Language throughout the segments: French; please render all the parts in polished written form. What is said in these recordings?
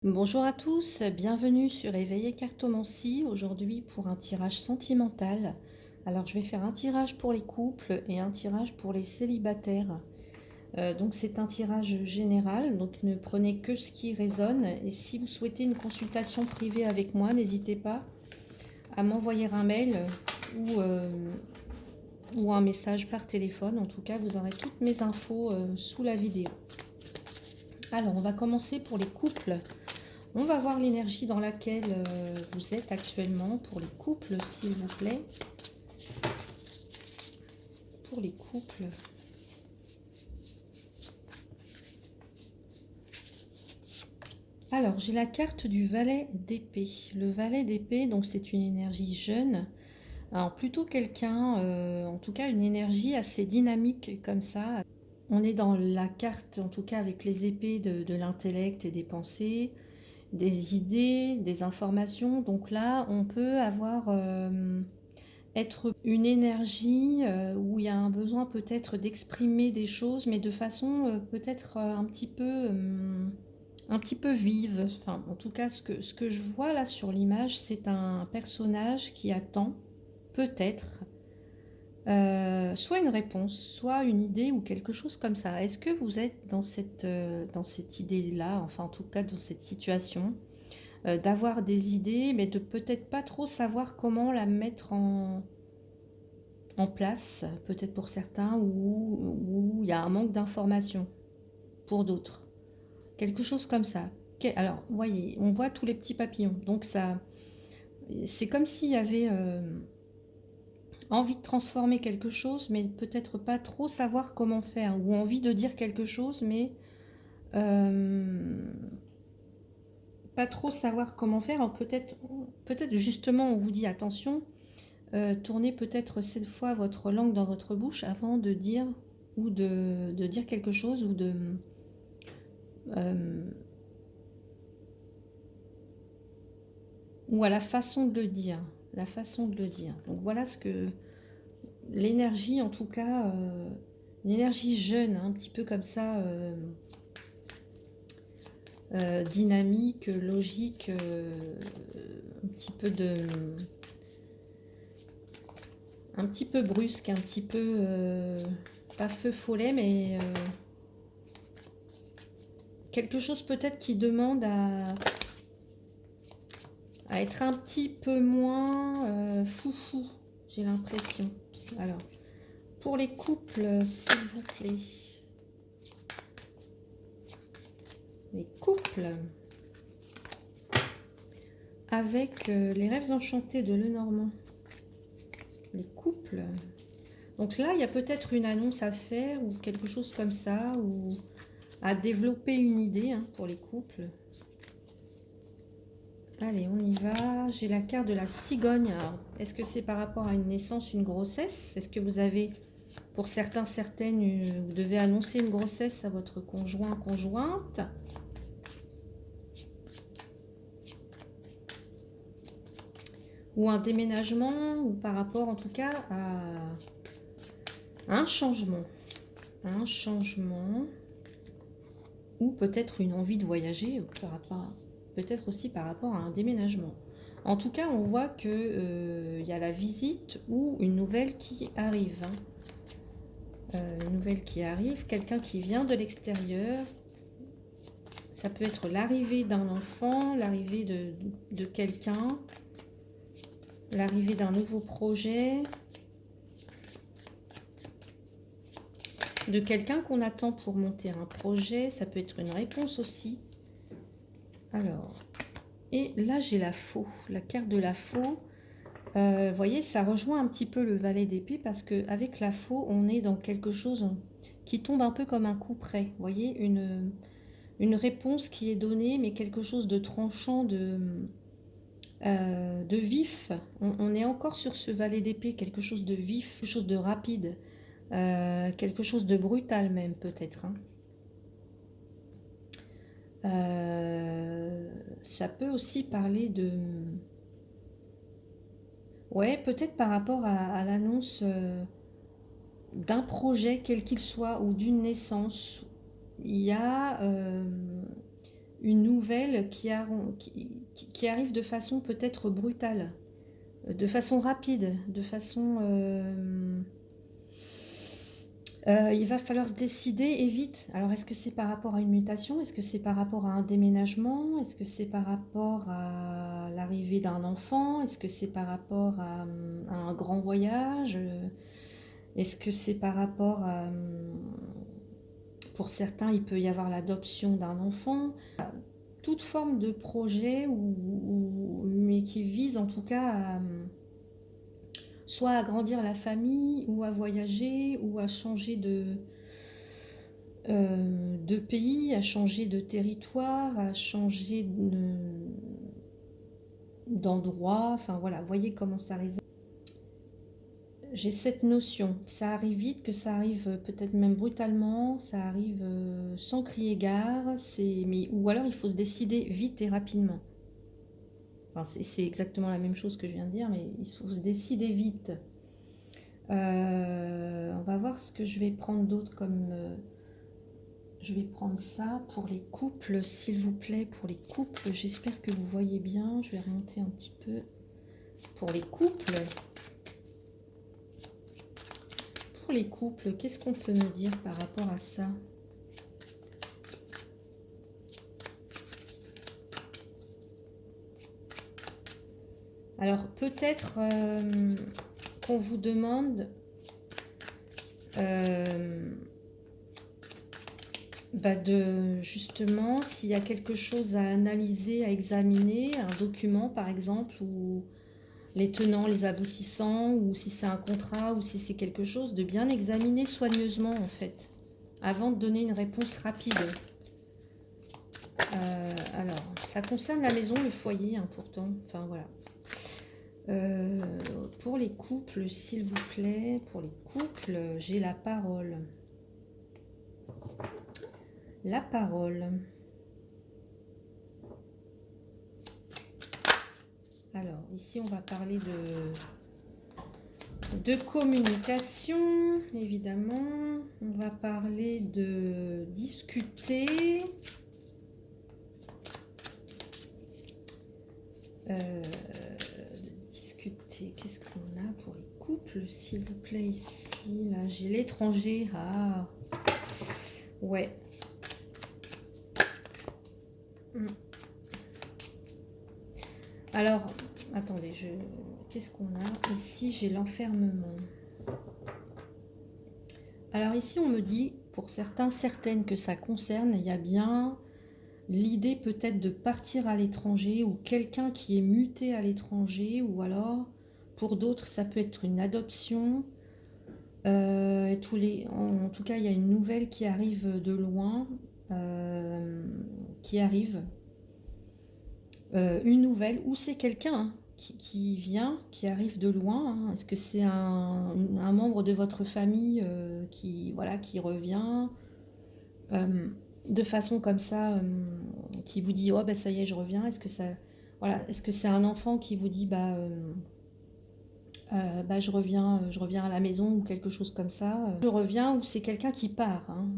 Bonjour à tous, bienvenue sur Éveillé Cartomancie, aujourd'hui pour un tirage sentimental. Alors je vais faire un tirage pour les couples et un tirage pour les célibataires. Donc c'est un tirage général, donc ne prenez que ce qui résonne. Et si vous souhaitez une consultation privée avec moi, n'hésitez pas à m'envoyer un mail ou un message par téléphone. En tout cas, vous aurez toutes mes infos sous la vidéo. Alors on va commencer pour les couples. On va voir l'énergie dans laquelle vous êtes actuellement pour les couples, s'il vous plaît. Pour les couples. Alors, j'ai la carte du valet d'épée. Le valet d'épée, donc c'est une énergie jeune. Alors, plutôt quelqu'un, en tout cas une énergie assez dynamique comme ça. On est dans la carte, en tout cas avec les épées de l'intellect et des pensées, des idées, des informations. Donc là, on peut avoir... être une énergie où il y a un besoin peut-être d'exprimer des choses, mais de façon peut-être un petit peu vive. Enfin, en tout cas, ce que je vois là sur l'image, c'est un personnage qui attend peut-être soit une réponse, soit une idée ou quelque chose comme ça. Est-ce que vous êtes dans cette idée-là, enfin en tout cas dans cette situation, d'avoir des idées, mais de peut-être pas trop savoir comment la mettre en place, peut-être pour certains, où il y a un manque d'information pour d'autres. Quelque chose comme ça. Alors, voyez, on voit tous les petits papillons. Donc ça, c'est comme s'il y avait envie de transformer quelque chose, mais peut-être pas trop savoir comment faire, ou envie de dire quelque chose, mais euh, pas trop savoir comment faire. Alors peut-être justement, on vous dit attention, tournez peut-être cette fois votre langue dans votre bouche avant de dire ou de dire quelque chose euh, ou à la façon de le dire, la façon de le dire. Donc voilà ce que l'énergie, en tout cas, une énergie jeune, hein, un petit peu comme ça, dynamique, logique, un petit peu brusque, un petit peu pas feu follet, mais quelque chose peut-être qui demande à être un petit peu moins foufou, j'ai l'impression. Alors, pour les couples, s'il vous plaît. Les couples. Avec les rêves enchantés de Lenormand. Les couples. Donc là, il y a peut-être une annonce à faire ou quelque chose comme ça, ou à développer une idée hein, pour les couples. Allez, on y va. J'ai la carte de la cigogne. Est-ce que c'est par rapport à une naissance, une grossesse? Est-ce que vous avez, pour certains, certaines, vous devez annoncer une grossesse à votre conjoint, conjointe? Ou un déménagement, ou par rapport en tout cas à un changement. Un changement. Ou peut-être une envie de voyager, peut-être aussi par rapport à un déménagement. En tout cas, on voit qu'il y a la visite ou une nouvelle qui arrive. Hein. Une nouvelle qui arrive, quelqu'un qui vient de l'extérieur. Ça peut être l'arrivée d'un enfant, l'arrivée de quelqu'un, l'arrivée d'un nouveau projet, de quelqu'un qu'on attend pour monter un projet. Ça peut être une réponse aussi. Alors, et là j'ai la faux, la carte de la faux. Vous voyez, ça rejoint un petit peu le valet d'épée parce qu'avec la faux, on est dans quelque chose qui tombe un peu comme un coup près. Vous voyez, une réponse qui est donnée, mais quelque chose de tranchant, de vif. On est encore sur ce valet d'épée, quelque chose de vif, quelque chose de rapide, quelque chose de brutal même peut-être. Hein. Ça peut aussi parler de... Ouais, peut-être par rapport à l'annonce d'un projet, quel qu'il soit, ou d'une naissance. Il y a une nouvelle qui arrive de façon peut-être brutale, de façon rapide, de façon... il va falloir se décider et vite. Alors, est-ce que c'est par rapport à une mutation? Est-ce que c'est par rapport à un déménagement? Est-ce que c'est par rapport à l'arrivée d'un enfant? Est-ce que c'est par rapport à un grand voyage? Est-ce que c'est par rapport à... Pour certains, il peut y avoir l'adoption d'un enfant. Toute forme de projet, mais qui vise en tout cas à soit à agrandir la famille, ou à voyager, ou à changer de pays, à changer de territoire, à changer d'endroit. Enfin voilà, voyez comment ça résonne. J'ai cette notion que ça arrive vite, que ça arrive peut-être même brutalement, ça arrive sans crier gare, ou alors il faut se décider vite et rapidement. Enfin, c'est exactement la même chose que je viens de dire, mais il faut se décider vite. On va voir ce que je vais prendre d'autre comme... je vais prendre ça pour les couples, s'il vous plaît, pour les couples. J'espère que vous voyez bien. Je vais remonter un petit peu. Pour les couples. Pour les couples, qu'est-ce qu'on peut me dire par rapport à ça? Alors, peut-être qu'on vous demande... justement, s'il y a quelque chose à analyser, à examiner, un document par exemple, ou les tenants, les aboutissants, ou si c'est un contrat, ou si c'est quelque chose, de bien examiner soigneusement en fait, avant de donner une réponse rapide. Alors, ça concerne la maison, le foyer, hein, pourtant, enfin voilà. Pour les couples, s'il vous plaît, pour les couples, j'ai la parole. La parole. Alors, ici, on va parler de communication, évidemment. On va parler de discuter. Discuter. Qu'est-ce qu'on a pour les couples, s'il vous plaît, ici? Là, j'ai l'étranger. Ah, ouais. Alors, attendez, qu'est-ce qu'on a? Ici, j'ai l'enfermement. Alors ici, on me dit, pour certains, certaines que ça concerne, il y a bien l'idée peut-être de partir à l'étranger, ou quelqu'un qui est muté à l'étranger, ou alors, pour d'autres, ça peut être une adoption. En tout cas, il y a une nouvelle qui arrive de loin, qui arrive. Une nouvelle, ou c'est quelqu'un qui vient, qui arrive de loin, hein. Est-ce que c'est un membre de votre famille voilà, qui revient de façon comme ça, qui vous dit oh ben ça y est je reviens? Est-ce que ça, voilà, est-ce que c'est un enfant qui vous dit je reviens à la maison, ou quelque chose comme ça? Je reviens, ou c'est quelqu'un qui part, hein,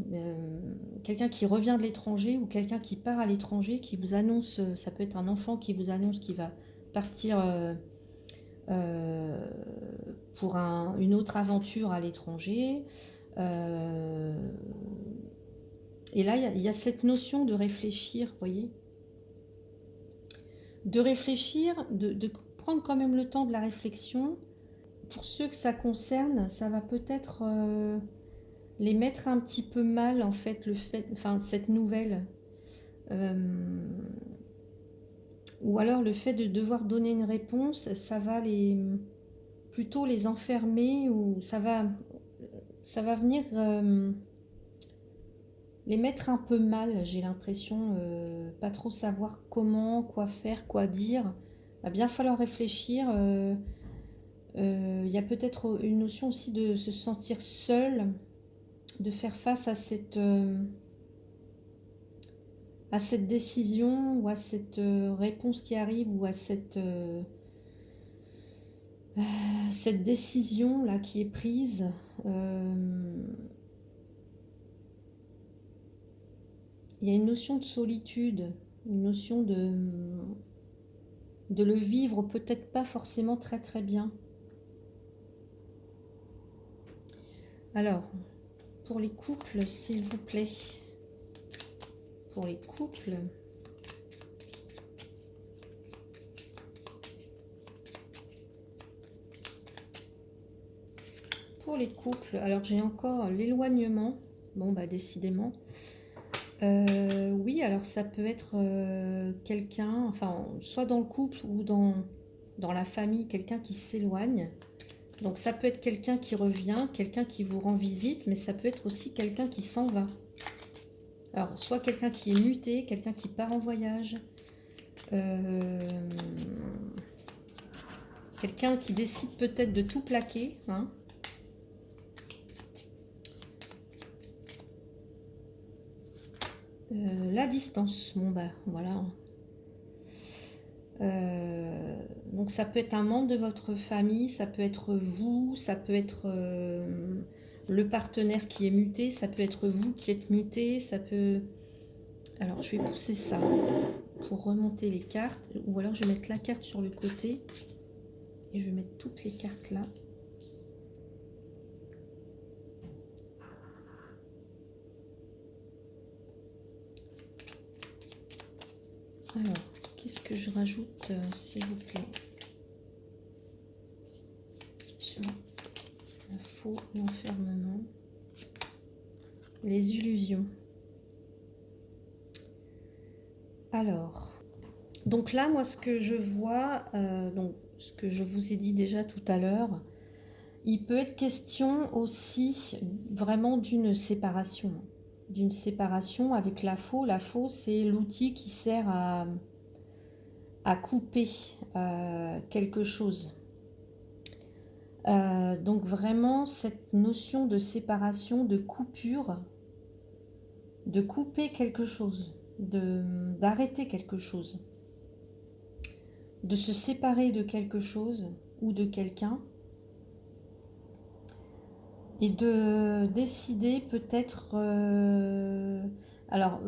quelqu'un qui revient de l'étranger, ou quelqu'un qui part à l'étranger, qui vous annonce, ça peut être un enfant qui vous annonce qu'il va partir pour une autre aventure à l'étranger. Et là, il y a cette notion de réfléchir, vous voyez, de réfléchir, de prendre quand même le temps de la réflexion. Pour ceux que ça concerne, ça va peut-être les mettre un petit peu mal, en fait, cette nouvelle. Ou alors le fait de devoir donner une réponse, ça va plutôt les enfermer, ou ça va venir les mettre un peu mal, j'ai l'impression, pas trop savoir comment, quoi faire, quoi dire. Il va bien falloir réfléchir. Il y a peut-être une notion aussi de se sentir seul, de faire face à cette décision, ou à cette réponse qui arrive, ou à cette décision là qui est prise. Il y a une notion de solitude. une notion de le vivre peut-être pas forcément très très bien. Alors, pour les couples, s'il vous plaît, pour les couples, alors j'ai encore l'éloignement, bon bah décidément, oui, alors ça peut être quelqu'un, enfin soit dans le couple ou dans la famille, quelqu'un qui s'éloigne. Donc ça peut être quelqu'un qui revient, quelqu'un qui vous rend visite, mais ça peut être aussi quelqu'un qui s'en va. Alors soit quelqu'un qui est muté, quelqu'un qui part en voyage, quelqu'un qui décide peut-être de tout plaquer, hein. La distance, bon bah voilà. Donc ça peut être un membre de votre famille, ça peut être vous, ça peut être le partenaire qui est muté, ça peut être vous qui êtes muté, ça peut... Alors je vais pousser ça pour remonter les cartes, ou alors je vais mettre la carte sur le côté et je vais mettre toutes les cartes là. Alors, qu'est-ce que je rajoute, s'il vous plaît, sur un faux enfermement, les illusions. Alors, donc là, moi, ce que je vois, donc ce que je vous ai dit déjà tout à l'heure, il peut être question aussi vraiment d'une séparation avec la faux. La faux, c'est l'outil qui sert à couper quelque chose. Donc vraiment, cette notion de séparation, de coupure, de couper quelque chose, d'arrêter quelque chose, de se séparer de quelque chose ou de quelqu'un, et de décider peut-être... alors,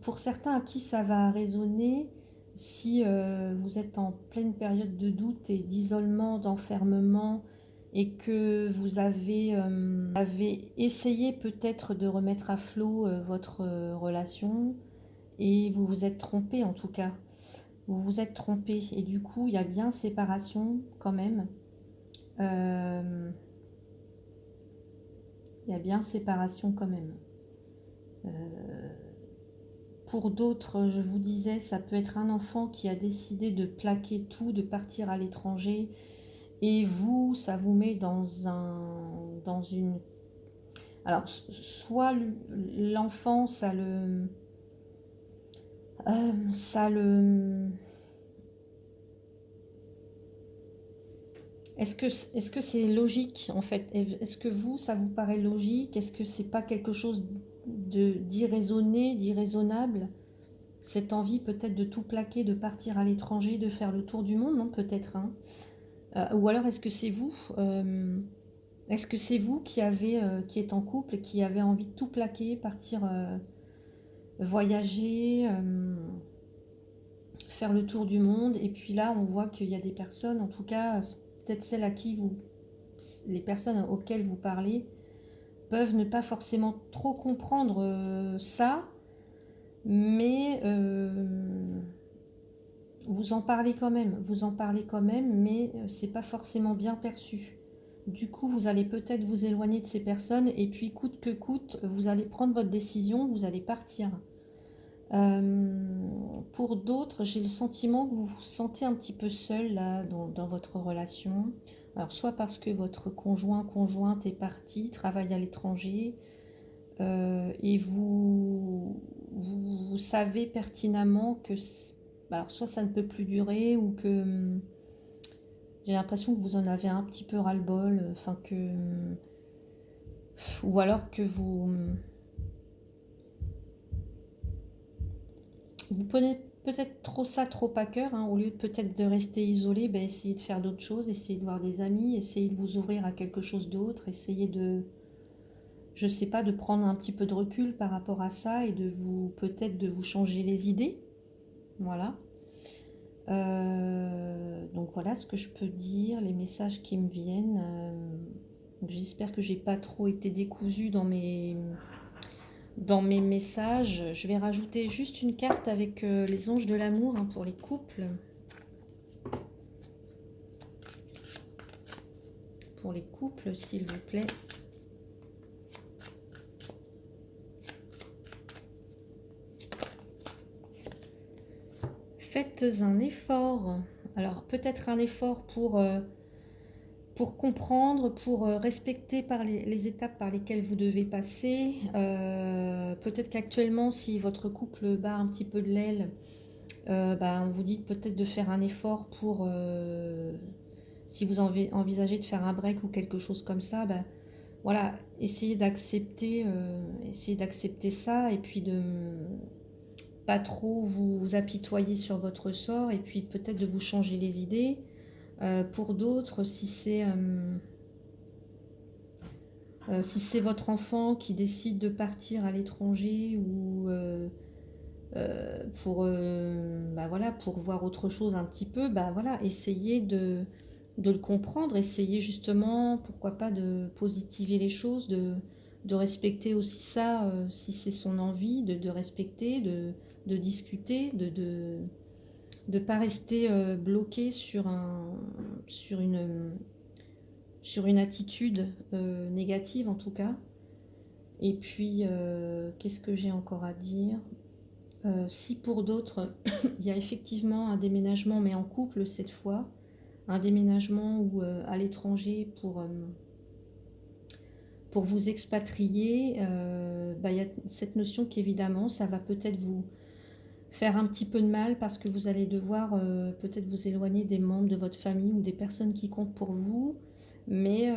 pour certains à qui ça va résonner, si vous êtes en pleine période de doute et d'isolement, d'enfermement, et que vous avez essayé peut-être de remettre à flot votre relation, et vous vous êtes trompé en tout cas. Vous vous êtes trompé, et du coup, il y a bien séparation quand même. Il y a bien séparation quand même. Pour d'autres, je vous disais, ça peut être un enfant qui a décidé de plaquer tout, de partir à l'étranger, et vous, ça vous met dans une... Alors, soit l'enfant, ça le... ça le... Est-ce que c'est logique en fait? Est-ce que vous, ça vous paraît logique? Est-ce que c'est pas quelque chose d'irraisonné, d'irraisonnable? Cette envie peut-être de tout plaquer, de partir à l'étranger, de faire le tour du monde, non? Peut-être, hein. Ou alors est-ce que c'est vous est-ce que c'est vous qui êtes en couple et qui avez envie de tout plaquer, partir voyager, faire le tour du monde? Et puis là, on voit qu'il y a des personnes, en tout cas, peut-être celles à qui les personnes auxquelles vous parlez, peuvent ne pas forcément trop comprendre ça, mais vous en parlez quand même, mais c'est pas forcément bien perçu. Du coup, vous allez peut-être vous éloigner de ces personnes, et puis coûte que coûte, vous allez prendre votre décision, vous allez partir. Pour d'autres, j'ai le sentiment que vous vous sentez un petit peu seul là dans votre relation. Alors soit parce que votre conjointe est parti, travaille à l'étranger, et vous savez pertinemment que alors soit ça ne peut plus durer, ou que j'ai l'impression que vous en avez un petit peu ras-le-bol, enfin ou alors que vous prenez peut-être trop ça trop à cœur, hein, au lieu de peut-être de rester isolé, ben essayez de faire d'autres choses, essayez de voir des amis, essayez de vous ouvrir à quelque chose d'autre, essayez de, je sais pas, de prendre un petit peu de recul par rapport à ça, et de vous peut-être de vous changer les idées. Voilà. Donc voilà ce que je peux dire, les messages qui me viennent. J'espère que j'ai pas trop été décousue dans mes messages. Je vais rajouter juste une carte avec les anges de l'amour, hein, pour les couples. Pour les couples, s'il vous plaît. Faites un effort. Alors peut-être un effort pour comprendre, pour respecter les étapes par lesquelles vous devez passer. Peut-être qu'actuellement, si votre couple bat un petit peu de l'aile, bah, vous dites peut-être de faire un effort pour, si vous envisagez de faire un break ou quelque chose comme ça, bah, voilà, essayez d'accepter ça et puis de pas trop vous apitoyer sur votre sort et puis peut-être de vous changer les idées. Pour d'autres, si c'est votre enfant qui décide de partir à l'étranger ou bah voilà, pour voir autre chose un petit peu, bah voilà, essayez de le comprendre, essayez justement, pourquoi pas, de positiver les choses, de respecter aussi ça, si c'est son envie, de respecter, de discuter, de pas rester bloqué sur une attitude négative en tout cas. Et puis, qu'est-ce que j'ai encore à dire? Si pour d'autres, il y a effectivement un déménagement, mais en couple cette fois, un déménagement ou à l'étranger pour vous expatrier, bah, il y a cette notion qu'évidemment, ça va peut-être vous faire un petit peu de mal parce que vous allez devoir peut-être vous éloigner des membres de votre famille ou des personnes qui comptent pour vous. Mais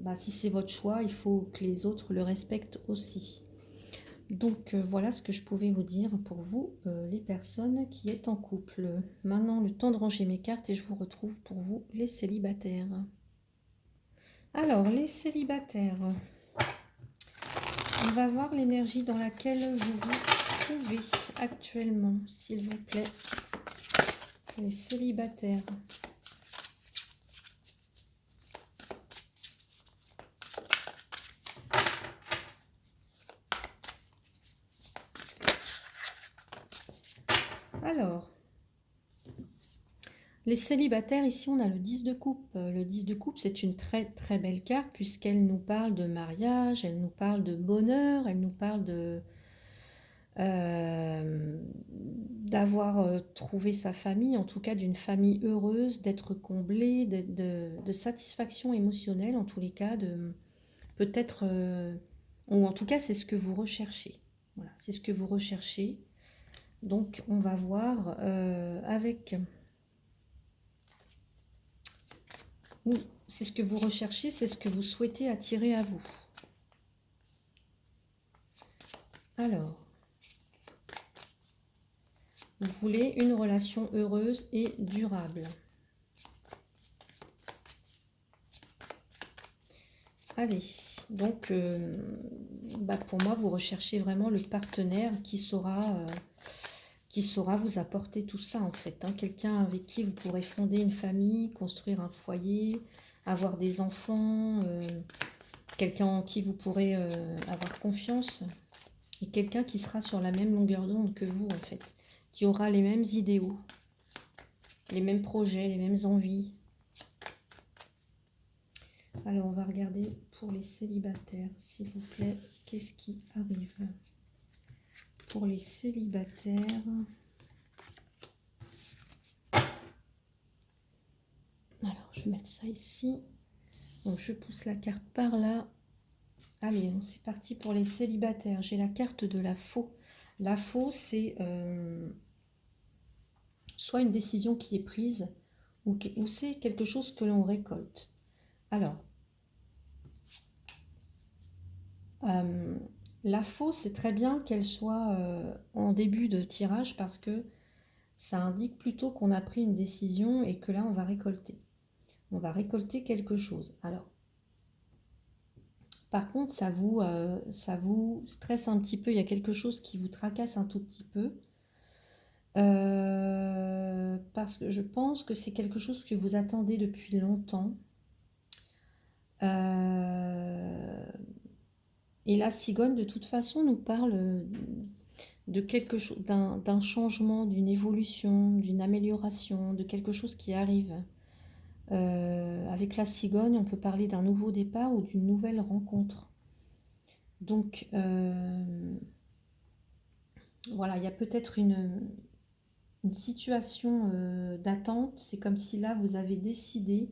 bah, si c'est votre choix, il faut que les autres le respectent aussi. Donc voilà ce que je pouvais vous dire pour vous, les personnes qui êtes en couple. Maintenant, le temps de ranger mes cartes et je vous retrouve pour vous, les célibataires. Alors, les célibataires, on va voir l'énergie dans laquelle vous vous trouvez actuellement, s'il vous plaît. Les célibataires. Alors, les célibataires, ici on a le 10 de coupe. Le 10 de coupe, c'est une très très belle carte puisqu'elle nous parle de mariage, elle nous parle de bonheur, elle nous parle d'avoir trouvé sa famille, en tout cas d'une famille heureuse, d'être comblée, de satisfaction émotionnelle, en tous les cas, peut-être, ou en tout cas c'est ce que vous recherchez. Voilà, c'est ce que vous recherchez. Donc on va voir avec... C'est ce que vous recherchez, c'est ce que vous souhaitez attirer à vous. Alors, vous voulez une relation heureuse et durable. Allez, donc bah pour moi, vous recherchez vraiment le partenaire qui saura vous apporter tout ça en fait. Hein. Quelqu'un avec qui vous pourrez fonder une famille, construire un foyer, avoir des enfants, quelqu'un en qui vous pourrez avoir confiance. Et quelqu'un qui sera sur la même longueur d'onde que vous en fait, qui aura les mêmes idéaux, les mêmes projets, les mêmes envies. Alors, on va regarder pour les célibataires, s'il vous plaît, qu'est-ce qui arrive pour les célibataires. Alors, je vais mettre ça ici. Donc, je pousse la carte par là. Allez, c'est parti pour les célibataires. J'ai la carte de la faux. La faux, c'est soit une décision qui est prise ou c'est quelque chose que l'on récolte. Alors, la faux, c'est très bien qu'elle soit en début de tirage parce que ça indique plutôt qu'on a pris une décision et que là, on va récolter. On va récolter quelque chose. Alors, par contre, ça vous stresse un petit peu. Il y a quelque chose qui vous tracasse un tout petit peu. Parce que je pense que c'est quelque chose que vous attendez depuis longtemps. Euh, et la cigogne, de toute façon, nous parle de quelque chose, d'un changement, d'une évolution, d'une amélioration, de quelque chose qui arrive. Avec la cigogne, on peut parler d'un nouveau départ ou d'une nouvelle rencontre. Donc, voilà, il y a peut-être une situation d'attente. C'est comme si là, vous avez décidé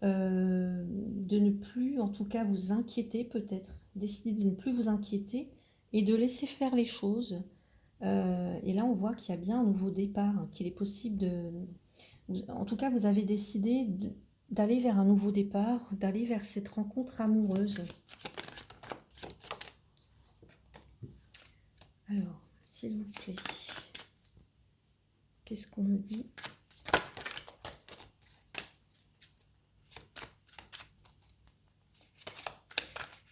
de ne plus, en tout cas, vous inquiéter peut-être. Décider de ne plus vous inquiéter et de laisser faire les choses. Et là, on voit qu'il y a bien un nouveau départ, hein, qu'il est possible de... En tout cas, vous avez décidé d'aller vers un nouveau départ, d'aller vers cette rencontre amoureuse. Alors, s'il vous plaît, qu'est-ce qu'on me dit?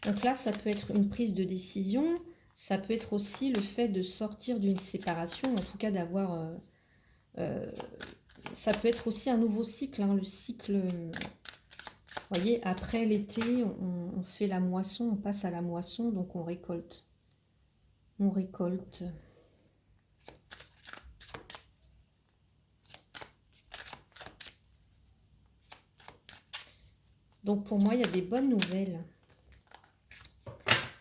Donc là, ça peut être une prise de décision, ça peut être aussi le fait de sortir d'une séparation, en tout cas d'avoir... ça peut être aussi un nouveau cycle, hein, le cycle... Vous voyez, après l'été, on fait la moisson, on passe à la moisson, donc on récolte. On récolte. Donc pour moi, il y a des bonnes nouvelles.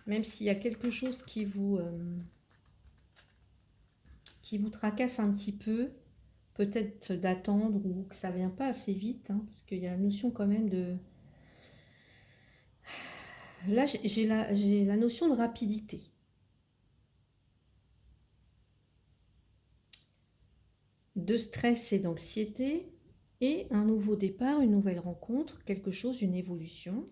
Même s'il y a quelque chose qui vous tracasse un petit peu, peut-être d'attendre ou que ça ne vient pas assez vite, hein, parce qu'il y a la notion quand même de... Là, j'ai la notion de rapidité. De stress et d'anxiété, et un nouveau départ, une nouvelle rencontre, quelque chose, une évolution.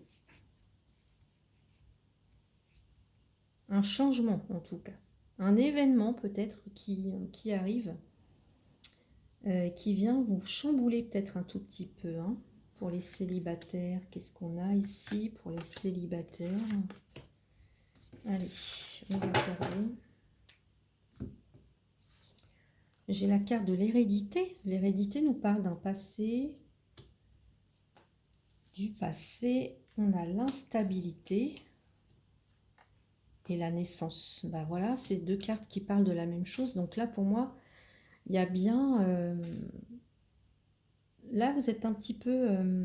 Un changement en tout cas. Un événement peut-être qui arrive, qui vient vous chambouler peut-être un tout petit peu. Hein. Pour les célibataires, qu'est-ce qu'on a ici pour les célibataires? Allez, on va regarder. J'ai la carte de l'hérédité. L'hérédité nous parle d'un passé, du passé. On a l'instabilité et la naissance. Ben voilà, c'est deux cartes qui parlent de la même chose. Donc là, pour moi, il y a bien... là, vous êtes un petit peu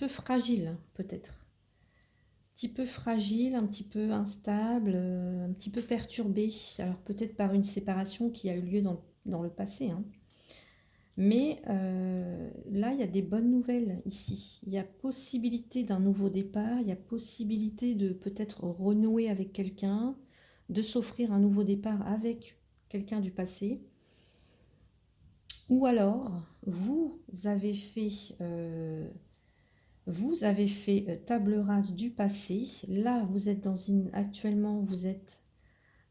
fragile, peut-être. Un petit peu fragile, un petit peu instable, un petit peu perturbé. Alors peut-être par une séparation qui a eu lieu dans le passé. Hein. Mais là, il y a des bonnes nouvelles ici. Il y a possibilité d'un nouveau départ, il y a possibilité de peut-être renouer avec quelqu'un, de s'offrir un nouveau départ avec quelqu'un du passé. Ou alors, vous avez fait table rase du passé. Là, vous êtes actuellement, vous êtes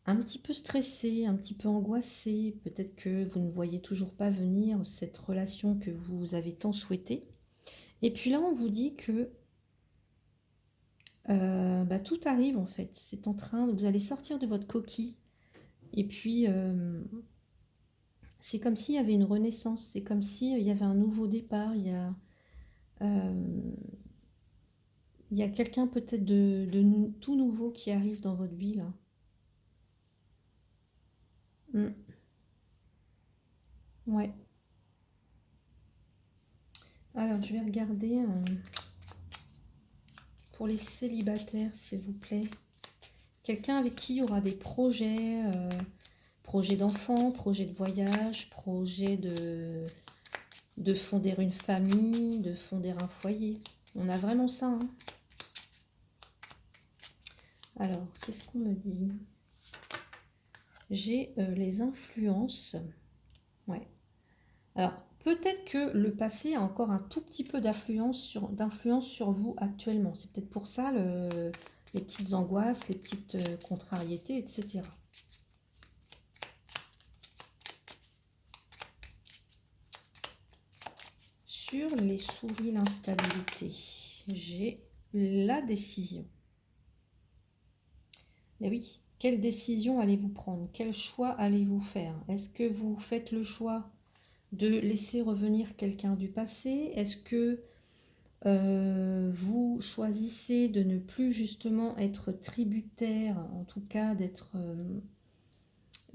un petit peu stressé, un petit peu angoissé. Peut-être que vous ne voyez toujours pas venir cette relation que vous avez tant souhaitée. Et puis là, on vous dit que tout arrive en fait. C'est en train, vous allez sortir de votre coquille. Et puis, c'est comme s'il y avait une renaissance. C'est comme s'il y avait un nouveau départ. Euh, il y a quelqu'un peut-être de tout nouveau qui arrive dans votre vie là. Mm. Ouais. Alors, je vais regarder pour les célibataires, s'il vous plaît. Quelqu'un avec qui il y aura des projets, projets d'enfants, projets de voyage, projets de fonder une famille, de fonder un foyer. On a vraiment ça. Hein. Alors, qu'est-ce qu'on me dit? J'ai les influences. Ouais. Alors, peut-être que le passé a encore un tout petit peu d'influence sur vous actuellement. C'est peut-être pour ça les petites angoisses, les petites contrariétés, etc. Sur les souris, l'instabilité, j'ai la décision. Mais oui, Quelle décision allez-vous prendre? Quel choix allez-vous faire? Est-ce que vous faites le choix de laisser revenir quelqu'un du passé? Est-ce que vous choisissez de ne plus justement être tributaire, en tout cas d'être,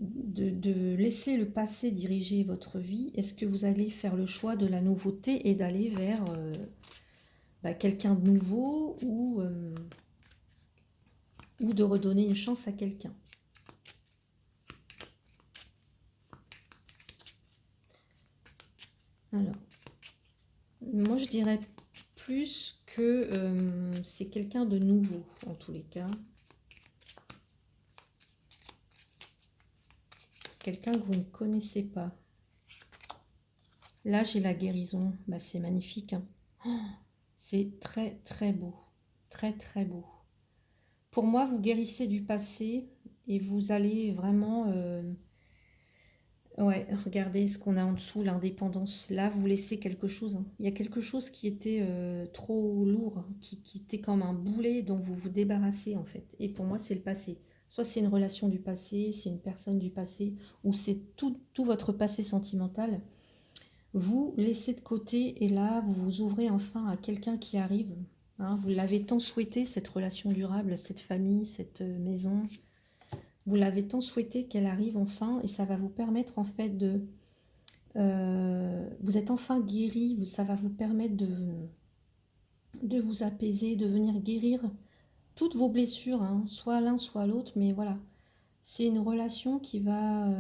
de laisser le passé diriger votre vie? Est-ce que vous allez faire le choix de la nouveauté et d'aller vers quelqu'un de nouveau ou de redonner une chance à quelqu'un? Alors, moi je dirais plus que c'est quelqu'un de nouveau en tous les cas. Quelqu'un que vous ne connaissez pas. Là, j'ai la guérison. Bah, c'est magnifique, hein. Oh, c'est très, très beau. Très, très beau. Pour moi, vous guérissez du passé et vous allez vraiment... ouais, regardez ce qu'on a en dessous, l'indépendance. Là, vous laissez quelque chose, hein. Il y a quelque chose qui était trop lourd, qui était comme un boulet dont vous vous débarrassez, en fait. Et pour moi, c'est le passé. Soit c'est une relation du passé, c'est une personne du passé, ou c'est tout votre passé sentimental. Vous laissez de côté et là, vous vous ouvrez enfin à quelqu'un qui arrive, hein. Vous l'avez tant souhaité, cette relation durable, cette famille, cette maison. Vous l'avez tant souhaité qu'elle arrive enfin et ça va vous permettre en fait de... vous êtes enfin guéri, ça va vous permettre de vous apaiser, de venir guérir toutes vos blessures, hein, soit l'un, soit l'autre, mais voilà. C'est une relation qui va...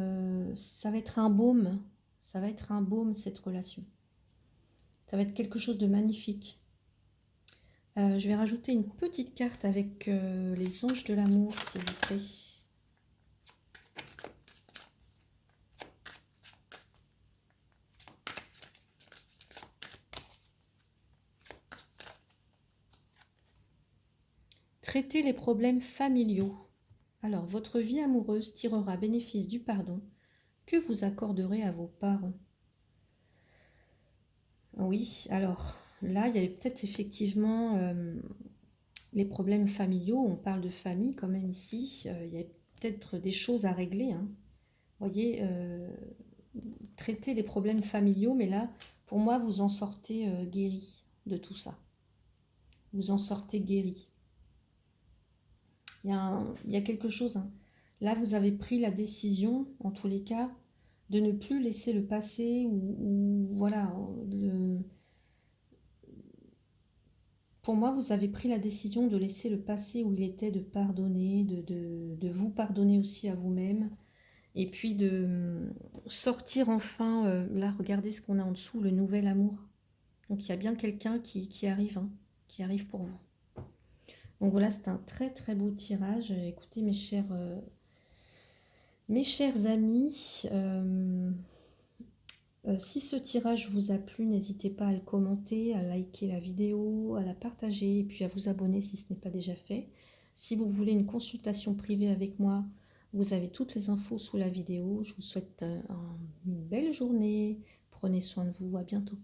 ça va être un baume, ça va être un baume cette relation. Ça va être quelque chose de magnifique. Je vais rajouter une petite carte avec les anges de l'amour, s'il vous plaît. Traitez les problèmes familiaux. Alors, votre vie amoureuse tirera bénéfice du pardon que vous accorderez à vos parents. Oui, alors là, il y a peut-être effectivement les problèmes familiaux. On parle de famille quand même ici. Il y a peut-être des choses à régler, hein. Vous voyez, traiter les problèmes familiaux, mais là, pour moi, vous en sortez guéri de tout ça. Vous en sortez guéri. Il y a quelque chose, hein. Là, vous avez pris la décision, en tous les cas, de ne plus laisser le passé ou voilà. Pour moi, vous avez pris la décision de laisser le passé où il était, de pardonner, de vous pardonner aussi à vous-même. Et puis de sortir enfin, là, regardez ce qu'on a en dessous, le nouvel amour. Donc il y a bien quelqu'un qui arrive, hein, qui arrive pour vous. Donc voilà, c'est un très très beau tirage. Écoutez mes chers amis, si ce tirage vous a plu, n'hésitez pas à le commenter, à liker la vidéo, à la partager et puis à vous abonner si ce n'est pas déjà fait. Si vous voulez une consultation privée avec moi, vous avez toutes les infos sous la vidéo. Je vous souhaite une belle journée. Prenez soin de vous. À bientôt.